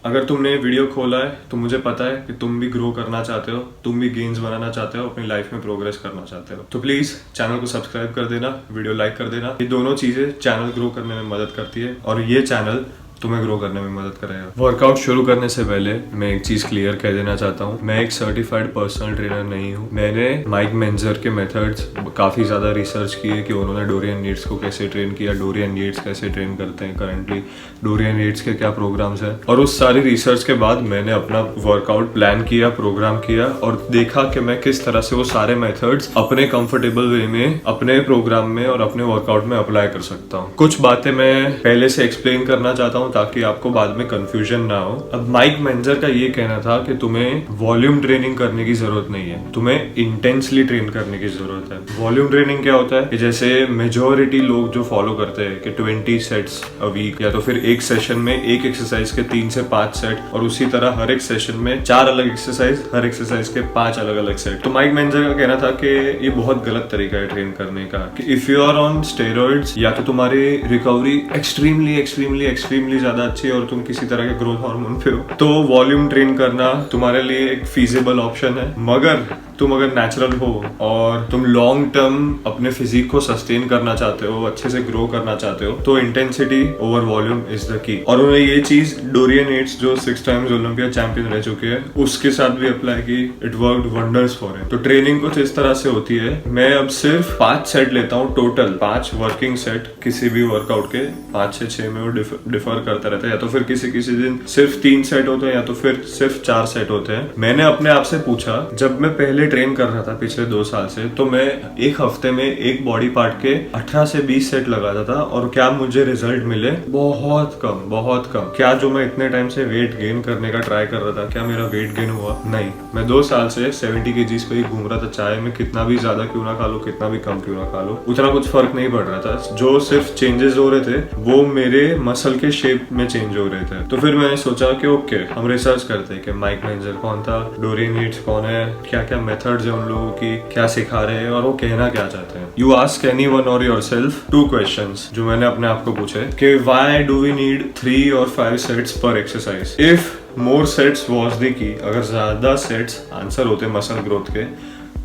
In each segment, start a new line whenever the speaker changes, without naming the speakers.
अगर तुमने ये वीडियो खोला है तो मुझे पता है कि तुम भी ग्रो करना चाहते हो, तुम भी गेन्स बनाना चाहते हो, अपनी लाइफ में प्रोग्रेस करना चाहते हो। तो प्लीज चैनल को सब्सक्राइब कर देना, वीडियो लाइक कर देना। ये दोनों चीजें चैनल ग्रो करने में मदद करती है और ये चैनल तुम्हें ग्रो करने में मदद करेगा। वर्कआउट शुरू करने से पहले मैं एक चीज क्लियर कह देना चाहता हूँ, मैं एक सर्टिफाइड पर्सनल ट्रेनर नहीं हूँ। मैंने माइक मेंजर के मेथड्स काफी ज्यादा रिसर्च की है कि उन्होंने डोरियन येट्स को कैसे ट्रेन किया, डोरियन येट्स कैसे ट्रेन करते हैं करंटली, डोरियन येट्स के क्या प्रोग्राम्स हैं। और उस सारी रिसर्च के बाद मैंने अपना वर्कआउट प्लान किया, प्रोग्राम किया और देखा कि मैं किस तरह से वो सारे मेथड्स अपने कंफर्टेबल वे में अपने प्रोग्राम में और अपने वर्कआउट में अप्लाई कर सकता हूँ। कुछ बातें मैं पहले से एक्सप्लेन करना चाहता हूँ ताकि आपको बाद में कंफ्यूजन ना हो। अब माइक मेंजर का ये कहना था कि तुम्हें वॉल्यूम ट्रेनिंग करने की जरूरत नहीं है, तुम्हें इंटेंसली ट्रेन करने की जरूरत है। वॉल्यूम ट्रेनिंग क्या होता है कि जैसे मेजोरिटी लोग जो फॉलो करते हैं कि 20 सेट्स अ वीक, या तो फिर एक सेशन में एक एक्सरसाइज के 3 से 5 सेट और उसी तरह हर एक सेशन में 4 अलग एक्सरसाइज, हर एक्सरसाइज के 5 अलग अलग सेट। तो माइक मेंजर का कहना था कि ये बहुत गलत तरीका है ट्रेन करने का, कि if you are on steroids या तो तुम्हारी रिकवरी एक्सट्रीमली एक्सट्रीमली एक्सट्रीमली ज्यादा अच्छी है और तुम किसी तरह के ग्रोथ हार्मोन पे हो, तो वॉल्यूम ट्रेन करना तुम्हारे लिए एक फीजिबल ऑप्शन है। मगर तुम अगर नेचुरल हो और तुम लॉन्ग टर्म अपने फिजिक को सस्टेन करना चाहते हो, अच्छे से ग्रो करना चाहते हो, तो intensity over volume is the key. और उन्होंने ये चीज डोरियन येट्स जो 6 टाइम्स ओलंपिया चैंपियन रह चुके हैं उसके साथ भी अप्लाई की। It worked wonders for him. तो ट्रेनिंग कुछ इस तरह से होती है, मैं अब सिर्फ 5 सेट लेता हूँ टोटल, 5 वर्किंग सेट किसी भी वर्कआउट के, 5 से 6 में वो डिफर करता रहता है। या तो फिर किसी दिन सिर्फ 3 सेट होते हैं या तो फिर सिर्फ 4 सेट होते हैं। मैंने अपने आप से पूछा, जब मैं पहले ट्रेन कर रहा था पिछले 2 साल से, तो मैं एक हफ्ते में एक बॉडी पार्ट के 18 से 20 सेट लगाता था और क्या मुझे रिजल्ट मिले? बहुत कम, बहुत कम। क्या जो मैं इतने टाइम से वेट गेन करने का ट्राई कर रहा था, क्या मेरा वेट गेन हुआ? नहीं। मैं 2 साल से 70 kgs पे ही घूम रहा था, चाहे मैं कितना भी ज्यादा क्यों ना खा लो, कितना भी कम क्यों ना खा लो, उतना कुछ फर्क नहीं पड़ रहा था। जो सिर्फ चेंजेस हो रहे थे वो मेरे मसल के शेप में चेंज हो रहे थे। तो फिर मैंने सोचा कि ओके, हम रिसर्च करते हैं कि माइक मेंजर कौन था, डोरियन येट्स कौन है, क्या क्या मेथड्स है उन लोगों की, क्या सिखा रहे हैं और वो कहना क्या चाहते हैं। यू आस्क एनीवन और योरसेल्फ 2 क्वेश्चंस जो मैंने अपने आप को पूछे कि व्हाई डू वी नीड 3 और 5 सेट्स पर exercise? If more sets was the key, अगर ज्यादा सेट्स आंसर होते मसल ग्रोथ के,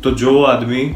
तो जो आदमी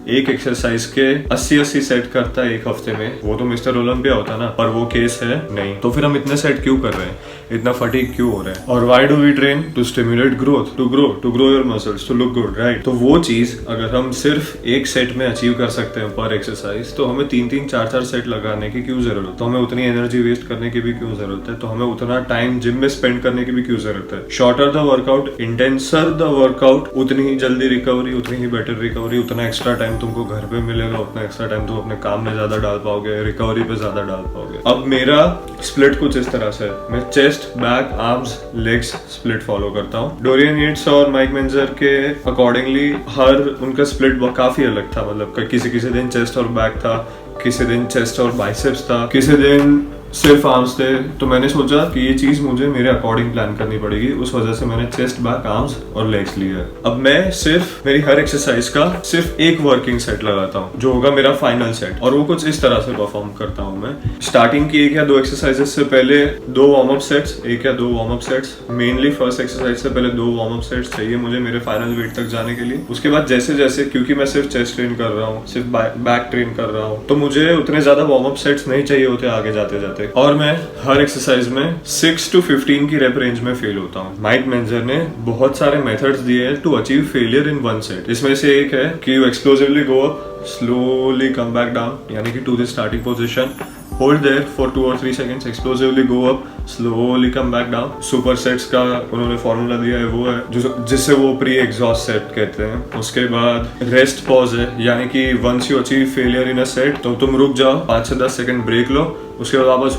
एक एक्सरसाइज के 80-80 सेट करता है एक हफ्ते में, वो तो मिस्टर ओलंपिया होता ना। पर वो केस है नहीं। तो फिर हम इतने सेट क्यों कर रहे हैं, इतना फटीग क्यों हो रहा है? और why do we train? To stimulate growth, to grow your muscles, to look good, right? तो वो चीज अगर हम सिर्फ एक सेट में अचीव कर सकते हैं पर एक्सरसाइज, तो हमें 3-3, 4-4 सेट लगाने की क्यों जरूरत है? तो हमें उतनी एनर्जी वेस्ट करने की भी क्यों जरूरत है? तो हमें उतना टाइम जिम में स्पेंड करने की भी क्यों जरूरत है? Shorter the workout, intenser the workout, उतनी ही जल्दी रिकवरी, उतनी ही बेटर रिकवरी, उतना एक्स्ट्रा टाइम तुमको घर पे मिलेगा, उतना एक्स्ट्रा टाइम तुम अपने काम में ज्यादा डाल पाओगे, रिकवरी पे ज्यादा डाल पाओगे। अब मेरा स्प्लिट कुछ इस तरह से है, मैं chest, back, arms, legs split follow करता हूँ। डोरियन येट्स और माइक मेंजर के अकॉर्डिंगली हर उनका स्प्लिट काफी अलग था। मतलब किसी दिन चेस्ट और बैक था, किसी दिन चेस्ट और बाइसेप्स था, किसी दिन सिर्फ आर्म्स थे। तो मैंने सोचा कि ये चीज मुझे मेरे अकॉर्डिंग प्लान करनी पड़ेगी, उस वजह से मैंने चेस्ट, बैक, आर्म्स और लेग्स लिया। अब मैं सिर्फ मेरी हर एक्सरसाइज का सिर्फ एक वर्किंग सेट लगाता हूँ जो होगा मेरा फाइनल सेट, और वो कुछ इस तरह से परफॉर्म करता हूँ। मैं स्टार्टिंग की 1 या 2 एक्सरसाइजेस से पहले 2 वार्म अप सेट्स, 1 या 2 warm up sets, mainly first exercise से पहले 2 वार्म अप सेट्स चाहिए मुझे मेरे फाइनल वेट तक जाने के लिए। उसके बाद जैसे जैसे, क्योंकि मैं सिर्फ चेस्ट ट्रेन कर रहा हूँ, सिर्फ बैक ट्रेन कर रहा हूँ, तो मुझे उतने ज्यादा वार्म अप सेट्स नहीं चाहिए होते आगे जाते जाते, और मैं हर एक्सरसाइज में 6 to 15 की रेप रेंज में फेल होता हूँ। माइक मेंजर ने बहुत सारे मेथड्स दिए हैं to achieve failure in 1 set. इसमें से एक है कि you explosively go up, slowly come back down, यानी कि to the starting position, hold there for 2 or 3 seconds, explosively go up, slowly come back down. Super sets का उन्होंने formula दिया है, वो है जिससे वो प्री एग्जॉस्ट सेट कहते हैं। उसके बाद रेस्ट पॉज है, यानी कि once you achieve failure in a set तो तुम रुक जाओ, 5 से 10 सेकंड ब्रेक लो, उसके बाद वापस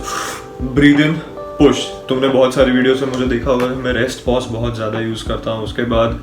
ब्रीद इन, पुश। तुमने बहुत सारी वीडियोस में मुझे देखा होगा मैं रेस्ट पॉज बहुत ज्यादा यूज करता हूँ। उसके बाद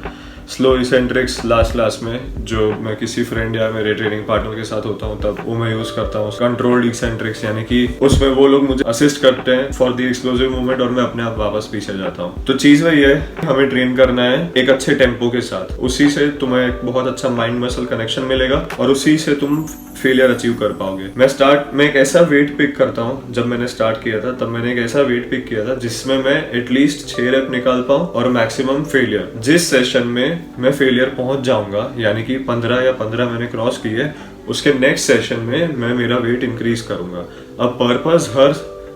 स्लो इसेंट्रिक्स लास्ट में जो मैं किसी फ्रेंड या मेरे ट्रेनिंग पार्टनर के साथ होता हूँ तब वो मैं यूज करता हूँ। कंट्रोल्ड इसेंट्रिक्स यानी कि उसमें वो लोग मुझे असिस्ट करते हैं फॉर द एक्सप्लोसिव मूवमेंट और मैं अपने आप वापस पीछे जाता हूँ। तो चीज वही है, हमें ट्रेन करना है एक अच्छे टेम्पो के साथ, उसी से तुम्हें एक बहुत अच्छा माइंड मसल कनेक्शन मिलेगा और उसी से तुम फेलियर अचीव कर पाओगे। मैं एक ऐसा वेट पिक करता हूँ, जब मैंने स्टार्ट किया था तब मैंने एक ऐसा वेट पिक किया था जिसमें मैं एटलीस्ट 6 रेप निकाल पाऊँ और मैक्सिमम फेलियर। जिस सेशन में मैं फेलियर पहुंच जाऊंगा यानी कि 15 मैंने क्रॉस किए, उसके नेक्स्ट सेशन में मैं मेरा वेट इंक्रीज करूंगा। अब पर्पस हर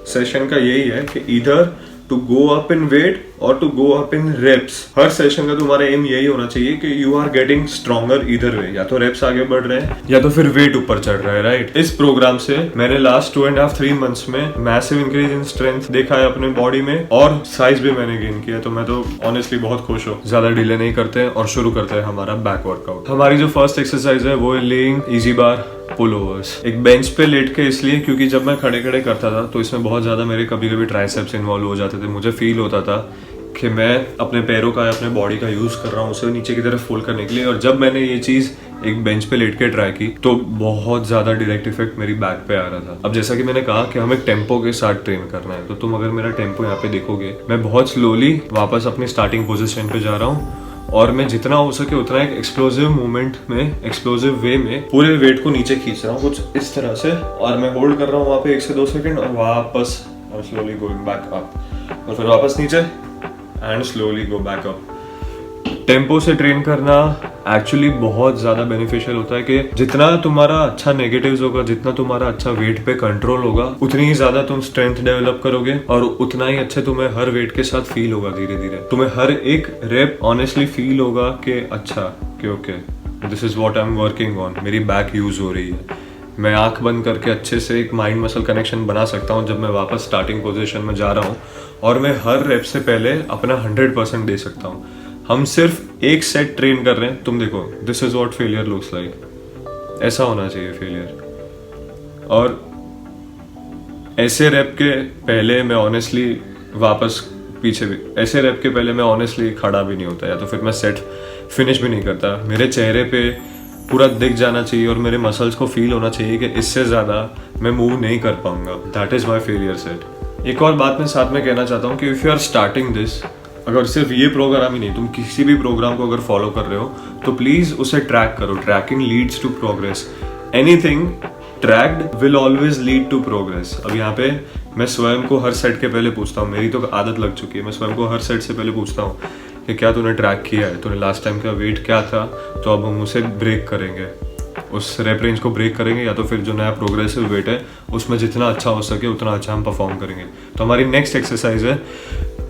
सेशन का यही है कि इधर to go up in weight और to go up in reps. हर सेशन का तुम्हारा एम यही होना चाहिए कि यू आर गेटिंग स्ट्रॉन्गर इधर वे, या तो रेप्स आगे बढ़ रहे हैं या तो फिर वेट ऊपर चढ़ रहा है, राइट। इस प्रोग्राम से मैंने लास्ट 2.5-3 मंथ्स में मैसिव इंक्रीज इन स्ट्रेंथ देखा है अपने बॉडी में और साइज भी मैंने गेन किया। तो मैं तो ऑनेस्टली बहुत खुश हूँ। ज्यादा डिले नहीं करते हैं और शुरू करते हैं हमारा बैक वर्कआउट। हमारी जो फर्स्ट एक्सरसाइज है वो है लेइंग इजी बार पुल ओवर्स। एक बेंच पे लेट के इसलिए क्योंकि जब मैं खड़े खड़े करता था तो इसमें बहुत ज्यादा मेरे कभी कभी ट्राइसेप्स इन्वॉल्व हो जाते थे। मुझे फील होता था कि मैं अपने पैरों का या अपने बॉडी का यूज कर रहा हूँ उसे नीचे की तरफ फोल्ड करने के लिए। और जब मैंने ये चीज एक बेंच पे लेट के ट्राई की तो बहुत ज्यादा डायरेक्ट इफेक्ट मेरी बैक पे आ रहा था। अब जैसा कि मैंने कहा कि हमें टेम्पो के साथ ट्रेन करना है, तो तुम अगर मेरा टेम्पो यहाँ पे देखोगे, मैं बहुत स्लोली वापस अपनी स्टार्टिंग पोजिशन पे जा रहा हूँ और मैं जितना हो सके उतना एक एक्सप्लोसिव मूवमेंट में, एक्सप्लोसिव वे में पूरे वेट को नीचे खींच रहा हूँ कुछ इस तरह से, और मैं होल्ड कर रहा हूँ वहाँ पे 1 से 2 सेकंड और वापस स्लोली गोइंग बैक अप और फिर वापस नीचे and slowly go back up. Tempo से ट्रेन करना एक्चुअली बहुत ज्यादा बेनिफिशियल होता है कि जितना तुम्हारा अच्छा नेगेटिव्स होगा, जितना तुम्हारा अच्छा वेट पे कंट्रोल होगा, उतनी ही ज्यादा तुम स्ट्रेंथ डेवलप करोगे और उतना ही अच्छे तुम्हें हर वेट के साथ फील होगा। धीरे धीरे तुम्हें हर एक रेप ऑनेस्टली फील होगा कि अच्छा कि okay this is what I am working on, मेरी बैक यूज हो रही है। मैं आंख बंद करके अच्छे से एक माइंड मसल कनेक्शन बना सकता हूँ जब मैं वापस स्टार्टिंग पोजीशन में जा रहा हूँ और मैं हर रेप से पहले अपना 100% दे सकता हूँ। हम सिर्फ एक सेट ट्रेन कर रहे हैं। तुम देखो, this is what failure looks like. ऐसा होना चाहिए फेलियर। और ऐसे रेप के पहले मैं ऑनेस्टली वापस पीछे भी, ऐसे रेप के पहले मैं ऑनेस्टली खड़ा भी नहीं होता या तो फिर मैं सेट फिनिश भी नहीं करता। मेरे चेहरे पे पूरा दिख जाना चाहिए और मेरे मसल्स को फील होना चाहिए कि इससे ज्यादा मैं मूव नहीं कर पाऊंगा। That is my failure set. एक और बात मैं साथ में कहना चाहता हूँ कि if you are starting this, अगर सिर्फ ये प्रोग्राम ही नहीं, तुम किसी भी प्रोग्राम को अगर फॉलो कर रहे हो तो प्लीज उसे ट्रैक करो। Tracking leads to progress. Anything tracked will always lead to progress. अब यहाँ पे मैं स्वयं को हर सेट के पहले पूछता हूँ, मेरी तो आदत लग चुकी है, मैं स्वयं को हर सेट से पहले पूछता हूँ कि क्या तूने ट्रैक किया है, तूने लास्ट टाइम का वेट क्या था, तो अब हम उसे ब्रेक करेंगे, उस रेप रेंज को ब्रेक करेंगे, या तो फिर जो नया प्रोग्रेसिव वेट है उसमें जितना अच्छा हो सके उतना अच्छा हम परफॉर्म करेंगे। तो हमारी नेक्स्ट एक्सरसाइज है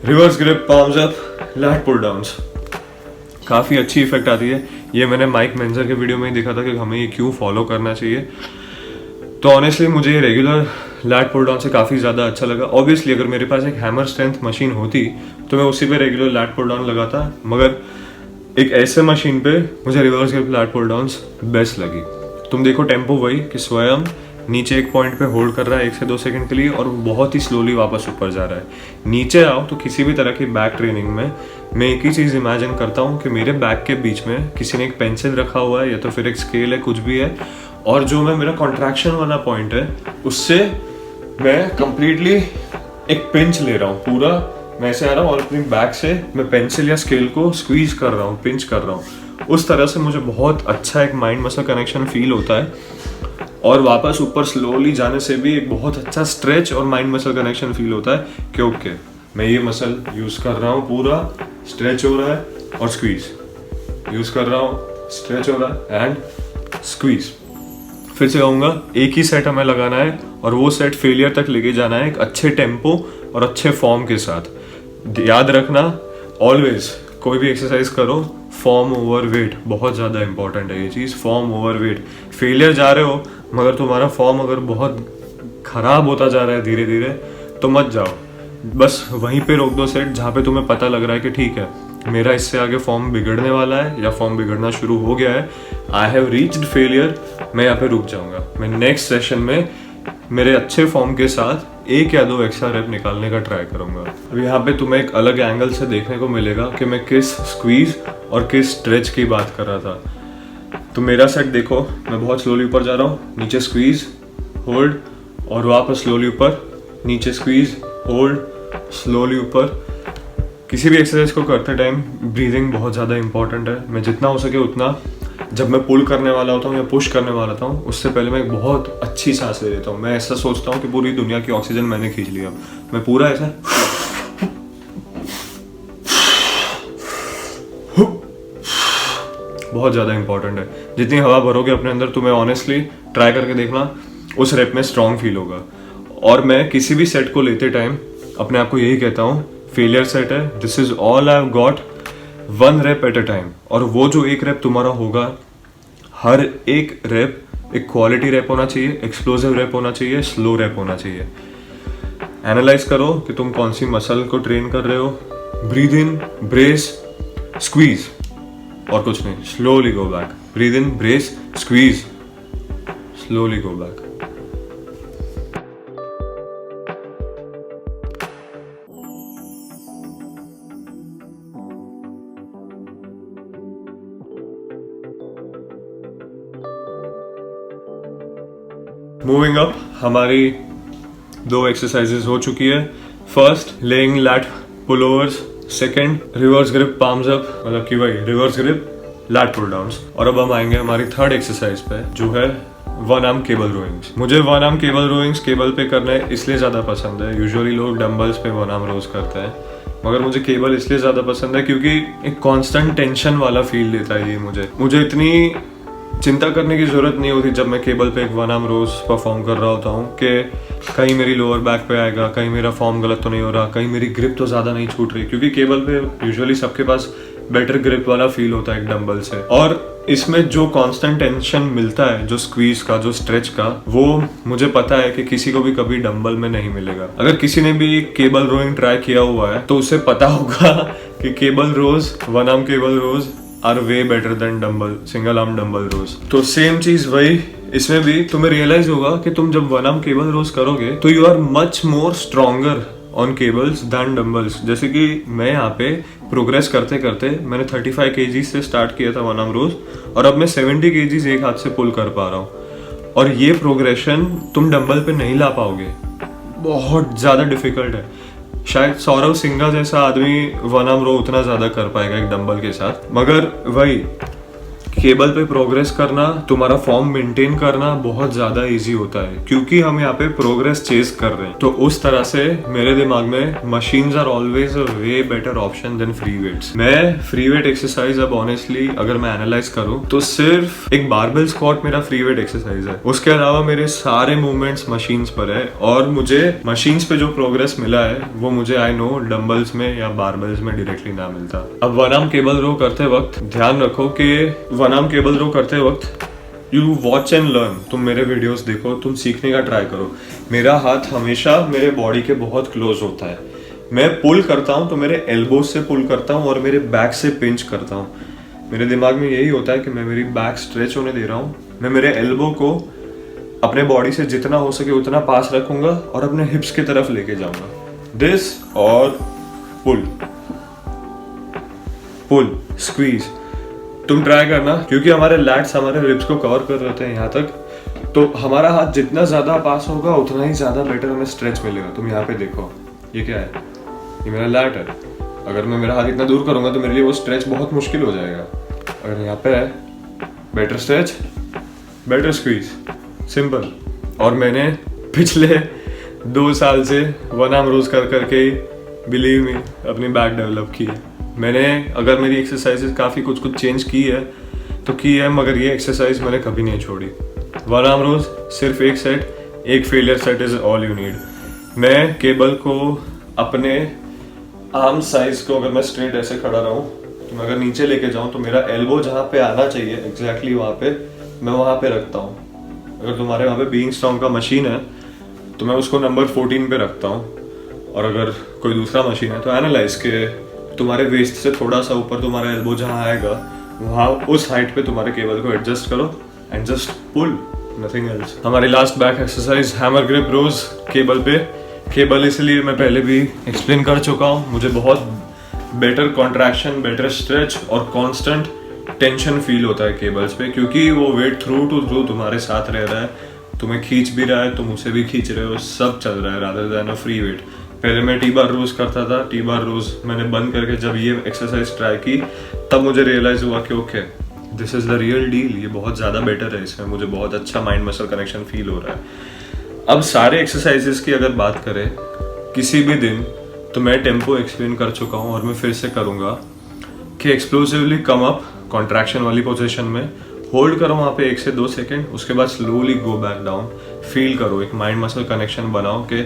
reverse grip palms up lat pull downs. काफ़ी अच्छी इफेक्ट आती है। ये मैंने माइक मेंजर के वीडियो में ही देखा था कि हमें ये क्यों फॉलो करना चाहिए। तो ऑनेस्टली मुझे ये रेगुलर लैट पुल डाउन से काफ़ी ज़्यादा अच्छा लगा। ऑब्वियसली अगर मेरे पास एक हैमर स्ट्रेंथ मशीन होती तो मैं उसी पे रेगुलर लैट पुल डाउन लगाता, मगर एक ऐसे मशीन पे मुझे reverse grip lat pull downs best लगी। तुम देखो टेम्पो वही कि स्वयं नीचे एक पॉइंट पे होल्ड कर रहा है 1 से 2 सेकंड के लिए और बहुत ही स्लोली वापस ऊपर जा रहा है। नीचे आओ तो किसी भी तरह की बैक ट्रेनिंग में मैं एक ही चीज़ इमेजिन करता हूँ कि मेरे बैक के बीच में किसी ने एक पेंसिल रखा हुआ है या तो फिर एक स्केल है, कुछ भी है, और जो मैं मेरा कॉन्ट्रैक्शन वाला पॉइंट है उससे मैं कंप्लीटली एक पिंच ले रहा हूँ। पूरा मैं ऐसे आ रहा हूँ और अपनी बैक से मैं पेंसिल या स्केल को स्क्वीज कर रहा हूँ, पिंच कर रहा हूँ। उस तरह से मुझे बहुत अच्छा एक माइंड मसल कनेक्शन फील होता है और वापस ऊपर स्लोली जाने से भी एक बहुत अच्छा स्ट्रेच और माइंड मसल कनेक्शन फील होता है कि ओके मैं ये मसल यूज कर रहा हूँ, पूरा स्ट्रेच हो रहा है और स्क्वीज यूज कर रहा हूँ, स्ट्रेच हो रहा है एंड स्क्वीज। फिर से कहूँगा एक ही सेट हमें लगाना है और वो सेट फेलियर तक लेके जाना है एक अच्छे टेम्पो और अच्छे फॉर्म के साथ। याद रखना ऑलवेज कोई भी एक्सरसाइज करो, फॉर्म ओवर वेट बहुत ज़्यादा इंपॉर्टेंट है ये चीज़। Form over weight. फेलियर जा रहे हो मगर तुम्हारा फॉर्म अगर बहुत खराब होता जा रहा है धीरे धीरे तो मत जाओ, बस वहीं पे रोक दो सेट जहाँ पे तुम्हें पता लग रहा है कि ठीक है मेरा इससे आगे फॉर्म बिगड़ने वाला है या फॉर्म बिगड़ना शुरू हो गया है, आई हैव रीच्ड फेलियर, मैं यहाँ पे रुक जाऊंगा। मैं नेक्स्ट सेशन में मेरे अच्छे फॉर्म के साथ 1 या 2 एक्स्ट्रा रेप निकालने का ट्राई करूंगा। अब यहाँ पे तुम्हें एक अलग एंगल से देखने को मिलेगा कि मैं किस स्क्वीज और किस स्ट्रेच की बात कर रहा था। तो मेरा सेट देखो, मैं बहुत स्लोली ऊपर जा रहा हूँ, नीचे स्क्वीज, होल्ड और वापस स्लोली ऊपर, नीचे स्क्वीज, होल्ड, स्लोली ऊपर। किसी भी एक्सरसाइज को करते टाइम ब्रीदिंग बहुत ज़्यादा इंपॉर्टेंट है। मैं जितना हो सके उतना, जब मैं पुल करने वाला होता हूँ या पुश करने वाला होता हूँ, उससे पहले मैं एक बहुत अच्छी सांस ले लेता हूँ। मैं ऐसा सोचता हूँ कि पूरी दुनिया की ऑक्सीजन मैंने खींच लिया। मैं पूरा ऐसा बहुत ज़्यादा इंपॉर्टेंट है। जितनी हवा भरोगे अपने अंदर, तुम्हें ऑनेस्टली ट्राई करके देखना, उस रेप में स्ट्रॉन्ग फील होगा। और मैं किसी भी सेट को लेते टाइम अपने आप को यही कहता हूँ, फेलियर सेट है, this is all I have got, 1 rape at a time. और वो जो एक रेप तुम्हारा होगा, हर एक रेप एक क्वालिटी रेप होना चाहिए, एक्सप्लोसिव रेप होना चाहिए, स्लो रेप होना चाहिए। एनालाइज करो कि तुम कौन सी मसल को ट्रेन कर रहे हो। ब्रीद इन, ब्रेस, स्क्वीज और कुछ नहीं। Slowly go back. Breathe in, brace, squeeze, slowly go back. Moving up, हमारी 2 एक्सरसाइजेस हो चुकी है। First lying lat pullovers, second reverse grip palms up, मतलब कि वही reverse grip lat pull downs. और अब हम आएंगे हमारी 3rd एक्सरसाइज पे, जो है 1 आर्म केबल रोइंग्स। मुझे 1 आर्म केबल रोइंग्स केबल पे करने इसलिए ज्यादा पसंद है। यूजुअली लोग डंबल्स पे 1 आर्म रोज करते हैं, मगर मुझे केबल इसलिए ज्यादा पसंद है क्योंकि एक कांस्टेंट टेंशन वाला फील देता है ये मुझे इतनी चिंता करने की जरूरत नहीं होती जब मैं केबल पे एक 1 आर्म रोज परफॉर्म कर रहा होता हूँ कि कहीं मेरी लोअर बैक पे आएगा, कहीं मेरा फॉर्म गलत तो नहीं हो रहा, कहीं मेरी ग्रिप तो ज्यादा नहीं छूट रही। क्योंकि केबल पे यूजुअली सबके पास बेटर ग्रिप वाला फील होता है एक डंबल से। और इसमें जो कांस्टेंट टेंशन मिलता है, जो स्क्वीज का, जो स्ट्रेच का, वो मुझे पता है कि किसी को भी कभी डंबल में नहीं मिलेगा। अगर किसी ने भी केबल रोइंग ट्राई किया हुआ है तो उसे पता होगा कि cable rows, 1 arm cable rows are way better than dumbbell, single arm dumbbell rows. तो सेम चीज वही इसमें भी तुम्हें रियलाइज होगा कि तुम जब 1 आर्म केबल रोज करोगे तो you are much more stronger on cables than dumbbells. जैसे कि मैं यहाँ पे प्रोग्रेस करते करते मैंने 35 kg से स्टार्ट किया था 1 आर्म रोज, और अब मैं 70 kg एक हाथ से पुल कर पा रहा हूँ। और ये प्रोग्रेशन तुम डंबल पे नहीं ला पाओगे, बहुत ज्यादा डिफिकल्ट है। शायद सौरव सिंघा जैसा आदमी 1 आर्म रो उतना ज्यादा कर पाएगा एक डंबल के साथ। मगर वही केबल पे प्रोग्रेस करना, तुम्हारा फॉर्म मेंटेन करना बहुत ज्यादा इजी होता है क्योंकि हम यहाँ पे प्रोग्रेस चेज कर रहे हैं। तो उस तरह से मेरे दिमाग में machines are always a way better option than free weights. मैं फ्री वेट एक्सरसाइज अब ऑनेस्टली अगर मैं एनालाइज करूँ तो सिर्फ एक बारबेल स्क्वाट मेरा फ्री वेट एक्सरसाइज है। उसके अलावा मेरे सारे मूवमेंट्स मशीन्स पर है, और मुझे मशीन्स पे जो प्रोग्रेस मिला है वो मुझे आई नो डंबल्स में या बारबेल्स में डायरेक्टली ना मिलता। अब 1 आर्म केबल रो करते वक्त ध्यान रखो कि 1 आर्म केबल रो करते वक्त यू वॉच एंड लर्न। तुम मेरे वीडियोस देखो, तुम सीखने का ट्राई करो। मेरा हाथ हमेशा मेरे बॉडी के बहुत क्लोज होता है। मैं पुल करता हूँ तो मेरे एल्बो से पुल करता हूँ और मेरे बैक से पिंच करता हूँ। मेरे दिमाग में यही होता है कि मैं मेरी बैक स्ट्रेच होने दे रहा हूँ। मैं मेरे एल्बो को अपने बॉडी से जितना हो सके उतना पास रखूंगा और अपने हिप्स की तरफ लेके जाऊंगा। दिस और पुल, पुल, स्क्वीज। तुम ट्राई करना, क्योंकि हमारे लैट्स हमारे रिब्स को कवर कर रहे हैं यहाँ तक, तो हमारा हाथ जितना ज्यादा पास होगा उतना ही ज्यादा बेटर हमें स्ट्रेच मिलेगा। तुम यहाँ पे देखो, ये क्या है? ये मेरा लैट है। अगर मैं मेरा हाथ इतना दूर करूंगा तो मेरे लिए वो स्ट्रेच बहुत मुश्किल हो जाएगा। अगर यहाँ पे है, better stretch, better squeeze, simple. और मैंने पिछले 2 साल से 1 आर्म रोज कर करके ही, बिलीव मी, अपनी बैक डेवलप की है। मैंने अगर मेरी एक्सरसाइजेस काफ़ी कुछ चेंज की है तो की है, मगर ये एक्सरसाइज मैंने कभी नहीं छोड़ी। 1 आर्म रोज सिर्फ एक सेट, एक failure set is all you need. मैं केबल को अपने आर्म साइज को, अगर मैं स्ट्रेट ऐसे खड़ा रहूँ तो मैं अगर नीचे लेके जाऊँ तो मेरा एल्बो जहाँ पे आना चाहिए एग्जैक्टली वहाँ पे मैं वहाँ पे रखता हूँ। अगर तुम्हारे वहाँ पे बीइंग स्ट्रॉन्ग का मशीन है तो मैं उसको नंबर 14 पे रखता हूँ। और अगर कोई दूसरा मशीन है तो एनालाइज के तुम्हारे वेस्ट से थोड़ा सा ऊपर तुम्हारा एल्बो जहाँ आएगा वहाँ उस हाइट पे तुम्हारे केबल को एडजस्ट करो and just pull, nothing else. हमारी last back exercise hammer grip rows cable पे। केबल इसलिए मैं पहले भी एक्सप्लेन कर चुका हूँ, मुझे बहुत बेटर कॉन्ट्रैक्शन, बेटर स्ट्रेच और कांस्टेंट टेंशन फील होता है केबल्स पे, क्योंकि वो वेट थ्रू टू थ्रू तुम्हारे साथ रह रहा है, तुम्हें खींच भी रहा है, तुम उसे भी खींच रहे हो, सब चल रहा है rather than a free weight. पहले मैं टी बार रोज करता था, टी बार रोज मैंने बंद करके जब ये एक्सरसाइज ट्राई की तब मुझे रियलाइज हुआ कि okay this is the real deal, ये बहुत ज़्यादा बेटर है, इसमें मुझे बहुत अच्छा माइंड मसल कनेक्शन फील हो रहा है। अब सारे एक्सरसाइजेस की अगर बात करें किसी भी दिन, तो मैं टेम्पो एक्सप्लेन कर चुका हूँ और मैं फिर से करूँगा कि एक्सप्लोसिवली कम अप कॉन्ट्रैक्शन वाली पोजीशन में, होल्ड करो वहाँ पे 1 से 2 सेकेंड, उसके बाद slowly go back down, feel करो, एक माइंड मसल कनेक्शन बनाओ कि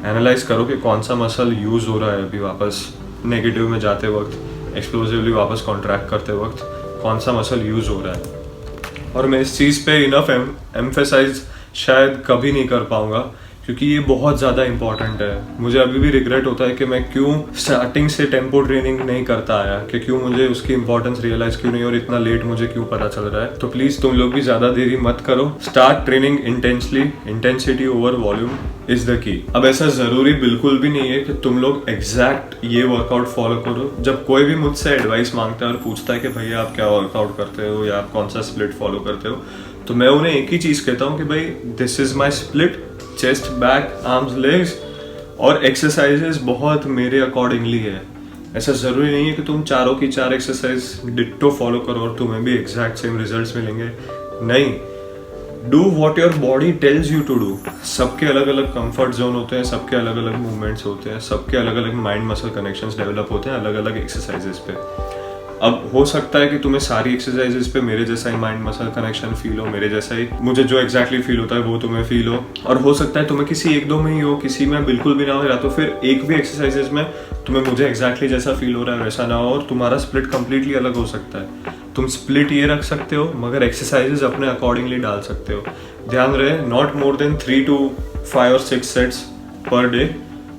एनालाइज करो कि कौन सा मसल यूज हो रहा है अभी वापस नेगेटिव में जाते वक्त, एक्सप्लोसिवली वापस कॉन्ट्रैक्ट करते वक्त कौन सा मसल यूज हो रहा है। और मैं इस चीज़ पे इनफ एम्फेसाइज शायद कभी नहीं कर पाऊंगा, क्योंकि ये बहुत ज़्यादा इंपॉर्टेंट है। मुझे अभी भी रिग्रेट होता है कि मैं क्यों स्टार्टिंग से टेम्पो ट्रेनिंग नहीं करता आया, कि क्यों मुझे उसकी इंपॉर्टेंस रियलाइज क्यों नहीं और इतना लेट मुझे क्यों पता चल रहा है। तो प्लीज़ तुम लोग भी ज़्यादा देरी मत करो, start training intensely, intensity over volume is the की। अब ऐसा ज़रूरी बिल्कुल भी नहीं है कि तुम लोग एग्जैक्ट ये वर्कआउट फॉलो करो। जब कोई भी मुझसे एडवाइस मांगता है और पूछता है कि भैया आप क्या वर्कआउट करते हो या आप कौन सा स्प्लिट फॉलो करते हो, तो मैं उन्हें एक ही चीज़ कहता हूँ कि भाई this is my split, chest, back, arms, legs, और एक्सरसाइजेस बहुत मेरे अकॉर्डिंगली है। ऐसा ज़रूरी नहीं है कि तुम चारों की चार एक्सरसाइज डिट्टो फॉलो करो और तुम्हें भी एग्जैक्ट सेम रिजल्ट्स मिलेंगे। नहीं, do what your body tells you to do. सबके अलग अलग कंफर्ट जोन होते हैं, सबके अलग अलग मूवमेंट्स होते हैं, सबके अलग अलग माइंड मसल कनेक्शंस डेवलप होते हैं अलग अलग एक्सरसाइजेस पे। अब हो सकता है कि तुम्हें सारी एक्सरसाइजेस पे मेरे जैसा ही माइंड मसल कनेक्शन फील हो, मेरे जैसा ही मुझे जो एग्जैक्टली फील होता है वो तुम्हें फील हो, और हो सकता है तुम्हें किसी 1-2 में ही हो, किसी में बिल्कुल भी ना हो, या तो फिर एक भी एक्सरसाइजेस में तुम्हें मुझे एग्जैक्टली जैसा फील हो रहा है वैसा ना हो और तुम्हारा स्प्लिट कंप्लीटली अलग हो सकता है। तुम स्प्लिट ये रख सकते हो मगर एक्सरसाइजेस अपने अकॉर्डिंगली डाल सकते हो। ध्यान रहे, not more than 3 to 5 or 6 sets per day,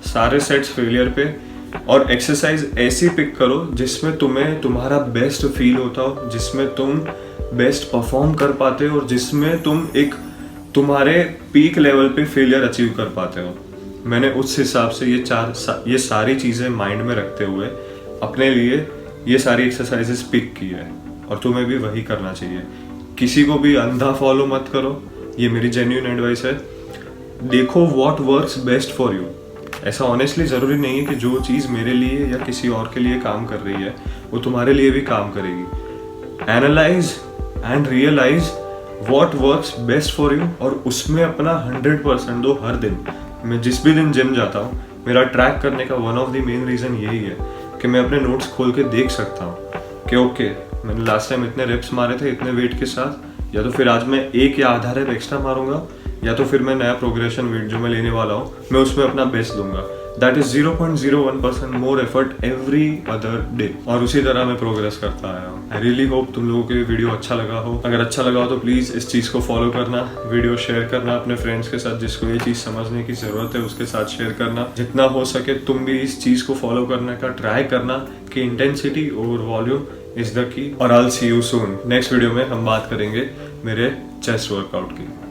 सारे सेट्स फेलियर पे, और एक्सरसाइज ऐसी पिक करो जिसमें तुम्हें तुम्हारा बेस्ट फील होता हो, जिसमें तुम बेस्ट परफॉर्म कर पाते हो और जिसमें तुम एक तुम्हारे पीक लेवल पे फेलियर अचीव कर पाते हो। मैंने उस हिसाब से ये सारी चीज़ें माइंड में रखते हुए अपने लिए ये सारी एक्सरसाइजेस पिक की है और तुम्हें भी वही करना चाहिए। किसी को भी अंधा फॉलो मत करो, ये मेरी जेन्युइन एडवाइस है। देखो what works best for you. ऐसा ऑनेस्टली ज़रूरी नहीं है कि जो चीज़ मेरे लिए या किसी और के लिए काम कर रही है वो तुम्हारे लिए भी काम करेगी। Analyse and realise what works best for you और उसमें अपना 100% दो हर दिन। मैं जिस भी दिन जिम जाता हूँ, मेरा ट्रैक करने का one of the main reason यही है कि मैं अपने नोट्स खोल के देख सकता हूँ कि ओके मैंने लास्ट टाइम इतने रेप्स मारे थे इतने वेट के साथ, या तो फिर आज मैं 1 या आधा रेप एक्स्ट्रा मारूंगा, या तो फिर मैं नया प्रोग्रेशन वेट जो मैं लेने वाला हूँ मैं उसमें अपना बेस्ट दूंगा। That is 0.01% more effort every other day, और उसी तरह मैं प्रोग्रेस करता आया हूँ। आई रियली होप तुम लोगों को ये वीडियो अच्छा लगा हो। अगर अच्छा लगा हो तो प्लीज़ इस चीज़ को फॉलो करना, वीडियो शेयर करना अपने फ्रेंड्स के साथ, जिसको ये चीज़ समझने की ज़रूरत है उसके साथ शेयर करना। जितना हो सके तुम भी इस चीज़ को फॉलो करने का ट्राई करना कि intensity over volume is the key. और I will see you soon. Next video में हम बात करेंगे मेरे चेस्ट वर्कआउट की।